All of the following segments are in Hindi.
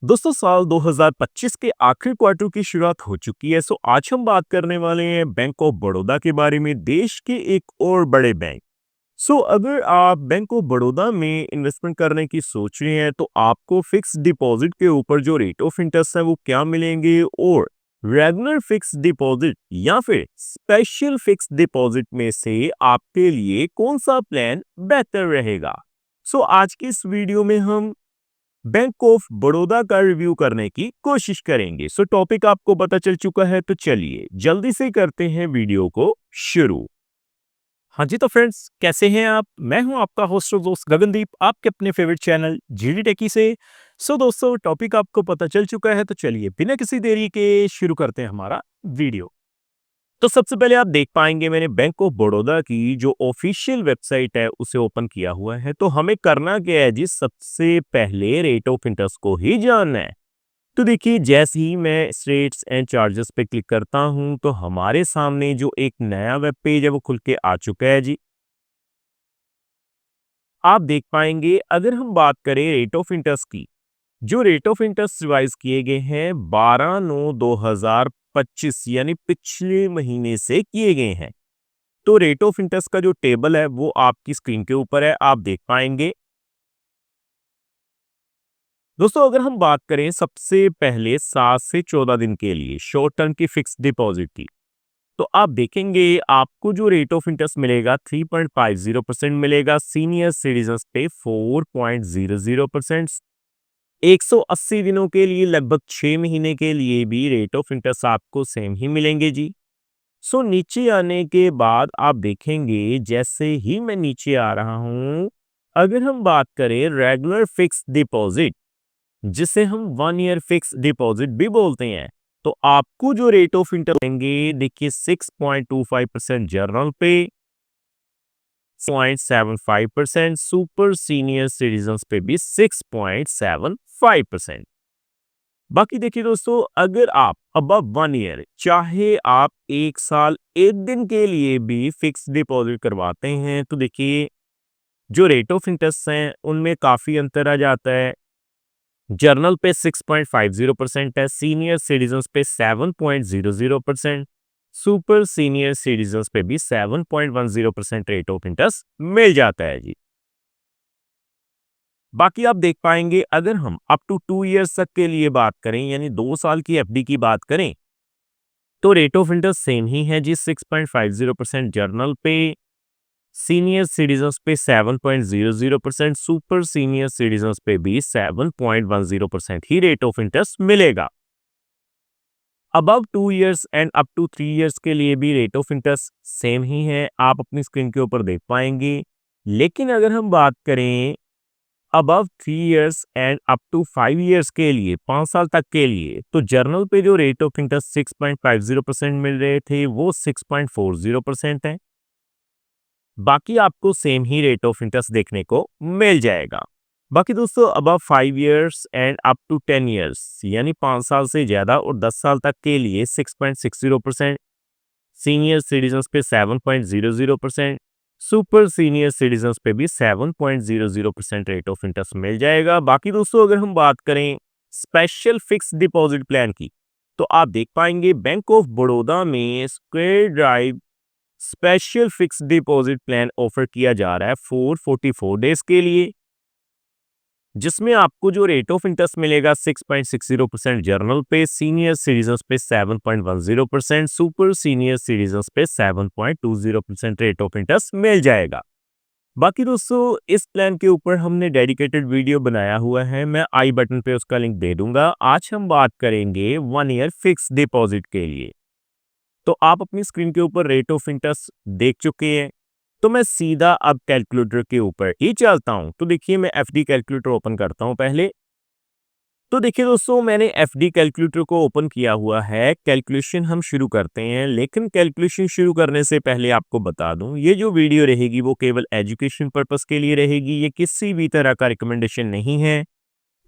दोस्तों साल 2025 के आखिरी क्वार्टर की शुरुआत हो चुकी है। आज हम बात करने वाले हैं बैंक ऑफ बड़ौदा के बारे में, देश के एक और बड़े बैंक। अगर आप बैंक ऑफ बड़ौदा में इन्वेस्टमेंट करने की सोच रहे हैं तो आपको फिक्स डिपॉजिट के ऊपर जो रेट ऑफ इंटरेस्ट है वो क्या मिलेंगे, और रेगुलर फिक्स डिपॉजिट या फिर स्पेशल फिक्स डिपॉजिट में से आपके लिए कौन सा प्लान बेहतर रहेगा। आज की इस वीडियो में हम बैंक ऑफ बड़ौदा का रिव्यू करने की कोशिश करेंगे। टॉपिक आपको पता चल चुका है, तो चलिए जल्दी से करते हैं वीडियो को शुरू। हाँ जी, तो फ्रेंड्स कैसे हैं आप? मैं हूं आपका होस्ट और दोस्त गगनदीप, आपके अपने फेवरेट चैनल जीडी टेकी से। दोस्तों टॉपिक आपको पता चल चुका है, तो चलिए बिना किसी देरी के शुरू करते हैं हमारा वीडियो। सबसे पहले आप देख पाएंगे मैंने बैंक ऑफ बड़ौदा की जो ऑफिशियल वेबसाइट है उसे ओपन किया हुआ है। तो हमें करना क्या है जी, सबसे पहले रेट ऑफ इंटरेस्ट को ही जानना है। तो देखिए जैसे ही मैं रेट्स एंड चार्जेस पे क्लिक करता हूं तो हमारे सामने जो एक नया वेब पेज है वो खुल के आ चुका है जी। आप देख पाएंगे अगर हम बात करें रेट ऑफ इंटरेस्ट की, जो रेट ऑफ इंटरेस्ट रिवाइज किए गए हैं 12/9/2025 यानी पिछले महीने से किए गए हैं। तो रेट ऑफ इंटरेस्ट का जो टेबल है वो आपकी स्क्रीन के ऊपर है, आप देख पाएंगे। दोस्तों अगर हम बात करें सबसे पहले 7 से 14 दिन के लिए शॉर्ट टर्म की फिक्स डिपॉजिट की, तो आप देखेंगे आपको जो रेट ऑफ इंटरेस्ट मिलेगा 3.50% मिलेगा। सीनियर सिटीजन पे 4.00%। 180 दिनों के लिए लगभग 6 महीने के लिए भी रेट ऑफ इंटरेस्ट आपको सेम ही मिलेंगे जी। नीचे आने के बाद आप देखेंगे जैसे ही मैं नीचे आ रहा हूं, अगर हम बात करें रेगुलर फिक्स डिपॉजिट, जिसे हम 1 ईयर फिक्स डिपॉजिट भी बोलते हैं, तो आपको जो रेट ऑफ इंटरेस्ट देंगे देखिए 6.25% जर्नल पे, 0.75% सुपर सीनियर सिटीजन पे भी 6.75%। बाकी देखिए दोस्तों अगर आप अबव 1 ईयर, चाहे आप 1 साल 1 दिन के लिए भी फिक्स डिपॉजिट करवाते हैं, तो देखिए जो रेट ऑफ इंटरेस्ट हैं उनमें काफी अंतर आ जाता है। जर्नल पे 6.50% है, सीनियर सिटीजन पे 7.00%, सुपर सीनियर सिटीजन पे भी 7.10% रेट ऑफ इंटरेस्ट मिल जाता है जी। बाकी आप देख पाएंगे अगर हम अप टू 2 इयर्स तक के लिए बात करें, यानी 2 साल की एफडी की बात करें, तो रेट ऑफ इंटरेस्ट सेम ही है जी। 6.50% जर्नल पे, सीनियर सिटीजन पे 7.00%, सुपर सीनियर सिटीजन पे भी 7.10% ही रेट ऑफ इंटरेस्ट मिलेगा। Above 2 years and up to 3 years के लिए भी रेट ऑफ इंटरेस्ट सेम ही है, आप अपनी स्क्रीन के ऊपर देख पाएंगे। लेकिन अगर हम बात करें above 3 years and up to 5 years के लिए, 5 साल तक के लिए, तो जर्नल पे जो रेट ऑफ इंटरेस्ट 6.50% मिल रहे थे वो 6.40% है। बाकी आपको सेम ही रेट ऑफ इंटरेस्ट देखने को मिल जाएगा। बाकी दोस्तों above 5 years and up to 10 years, यानी 5 साल से ज्यादा और 10 साल तक के लिए 6.60%, सीनियर सिटीजन पे 7.00%, सुपर सीनियर सिटीजन पे भी 7.00% रेट ऑफ इंटरेस्ट मिल जाएगा। बाकी दोस्तों अगर हम बात करें स्पेशल फिक्स डिपॉजिट प्लान की, तो आप देख पाएंगे बैंक ऑफ बड़ौदा में square drive special fix deposit plan offer किया जा रहा है 444 डेज के लिए, जिसमें आपको जो रेट ऑफ इंटरेस्ट मिलेगा 6.60% जर्नल पे, सीनियर सिटीजन पे 7.10%, सुपर सीनियर सिटीजन पे 7.20% रेट ऑफ इंटरेस्ट मिल जाएगा। बाकी दोस्तों इस प्लान के ऊपर हमने डेडिकेटेड वीडियो बनाया हुआ है, मैं आई बटन पे उसका लिंक दे दूंगा। आज हम बात करेंगे 1 ईयर फिक्स डिपॉजिट के लिए। तो आप अपनी स्क्रीन के ऊपर रेट ऑफ इंटरेस्ट देख चुके हैं, तो मैं सीधा अब कैलकुलेटर के ऊपर ही चलता हूं। तो देखिए मैं एफडी कैलकुलेटर ओपन करता हूं पहले। तो देखिए दोस्तों मैंने एफडी कैलकुलेटर को ओपन किया हुआ है, कैलकुलेशन हम शुरू करते हैं। लेकिन कैलकुलेशन शुरू करने से पहले आपको बता दूं, ये जो वीडियो रहेगी वो केवल एजुकेशन पर्पस के लिए रहेगी, ये किसी भी तरह का रिकमेंडेशन नहीं है,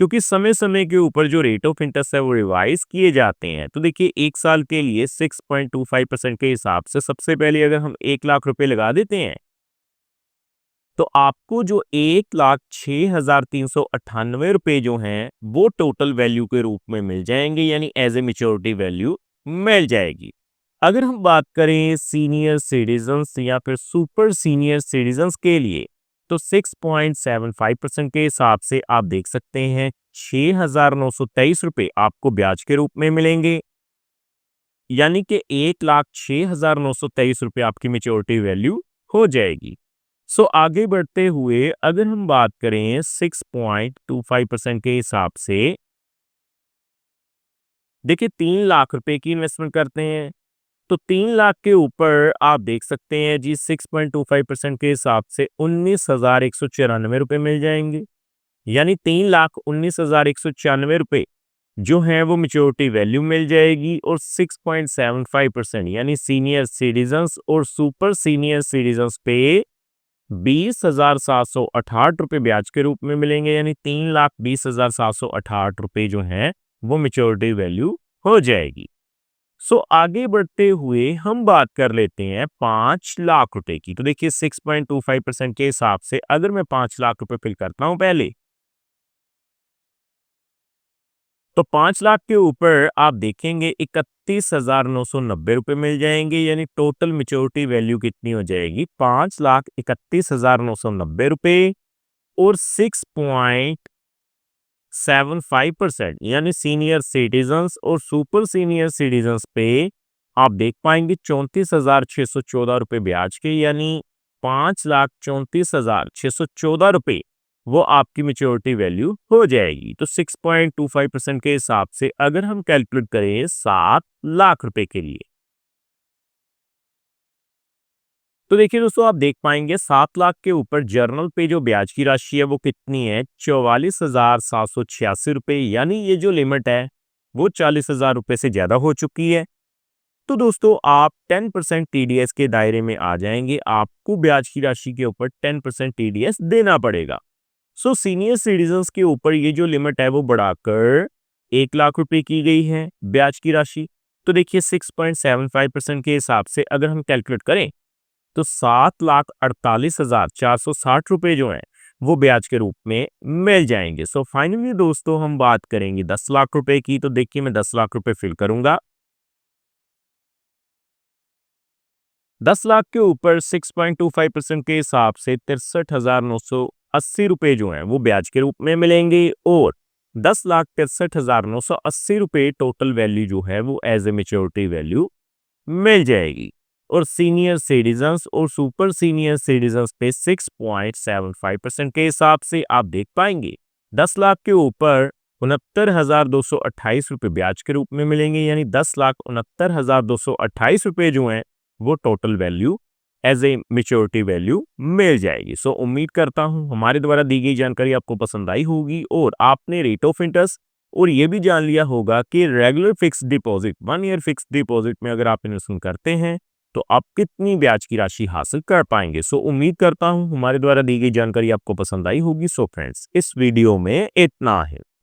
क्योंकि समय समय के ऊपर जो रेट ऑफ इंटरेस्ट है वो रिवाइज किए जाते हैं। तो देखिए 1 साल के लिए 6.25% के हिसाब से सबसे पहले अगर हम 1 लाख रुपए लगा देते हैं, तो आपको जो 1,06,398 रुपए जो हैं वो टोटल वैल्यू के रूप में मिल जाएंगे, यानी एज ए मेच्योरिटी वैल्यू मिल जाएगी। अगर हम बात करें सीनियर सिटीजन्स या फिर सुपर सीनियर सिटीजन्स के लिए, तो 6.75% के हिसाब से आप देख सकते हैं 6,923 रुपए आपको ब्याज के रूप में मिलेंगे, यानी कि 1,06,923 रुपए आपकी मेच्योरिटी वैल्यू हो जाएगी। सो आगे बढ़ते हुए अगर हम बात करें 6.25% के हिसाब से, देखिए 3 लाख रुपए की इन्वेस्टमेंट करते हैं तो 3 लाख के ऊपर आप देख सकते हैं जी 6.25% के हिसाब से 19,194 रुपए मिल जाएंगे, यानी 3,19,194 रुपए जो है वो मेच्योरिटी वैल्यू मिल जाएगी। और 6.75% यानी सीनियर सिटीजन्स और सुपर सीनियर सिटीजन्स पे 20,768 रुपए ब्याज के रूप में मिलेंगे, यानी 3,20,768 रुपए जो है वो मेच्योरिटी वैल्यू हो जाएगी। सो आगे बढ़ते हुए हम बात कर लेते हैं 5 लाख रुपए की। तो देखिए 6.25% के हिसाब से अगर मैं 5 लाख रुपए फिल करता हूं पहले, तो 5 लाख के ऊपर आप देखेंगे 31,990 रुपए मिल जाएंगे, यानी टोटल मेच्योरिटी वैल्यू कितनी हो जाएगी 5,31,990 रुपए। और 6.75% यानी सीनियर सिटीजन्स और सुपर सीनियर सिटीजन्स पे आप देख पाएंगे 34,614 रुपए ब्याज के, यानी 5,34,614 रुपए वो आपकी मेच्योरिटी वैल्यू हो जाएगी। तो 6.25% के हिसाब से अगर हम कैलकुलेट करें 7 लाख रुपए के लिए, तो देखिए दोस्तों आप देख पाएंगे 7 लाख के ऊपर जर्नल पे जो ब्याज की राशि है वो कितनी है 44,786 रुपए, यानी ये जो लिमिट है वो 40,000 रुपए से ज्यादा हो चुकी है। तो दोस्तों आप 10% टीडीएस के दायरे में आ जाएंगे, आपको ब्याज की राशि के ऊपर 10% टीडीएस देना पड़ेगा। सो सीनियर सिटीजन्स के ऊपर ये जो लिमिट है वो बढ़ाकर 1 लाख रुपए की गई है ब्याज की राशि। तो देखिए 6.75% के हिसाब से अगर हम कैलकुलेट करें तो 7,48,460 रुपए जो है वो ब्याज के रूप में मिल जाएंगे। सो फाइनली दोस्तों हम बात करेंगे 10 लाख रुपए की। तो देखिए मैं 10 लाख रुपए फिल करूंगा, 10 लाख के ऊपर 6.25% के हिसाब से 63,980 रुपए जो है वो ब्याज के रूप में मिलेंगे। और 10,63,980 रुपए टोटल वैल्यू जो है वो एज ए मेच्योरिटी वैल्यू मिल जाएगी। और सीनियर सिटीजन्स और सुपर सीनियर सिटीजन्स पे 6.75% के हिसाब से आप देख पाएंगे 10 लाख के ऊपर 69,228 रुपए ब्याज के रूप में मिलेंगे, यानी 10,69,228 रुपए जो हैं वो total value as a maturity value मिल जाएगी। सो उम्मीद करता हूं हमारे द्वारा दी गई जानकारी आपको पसंद आई होगी और आपने रेट ऑफ इंटरेस्ट और ये भी जान लिया होगा कि regular fix deposit 1 year fix deposit में अगर आप इन्वेस्टमेंट करते हैं तो आप कितनी ब्याज की राशि हासिल कर पाएंगे। सो उम्मीद करता हूं हमारे द्वारा दी गई जानकारी आपको पसंद आई होगी। सो फ्रेंड्स इस वीडियो में इतना है।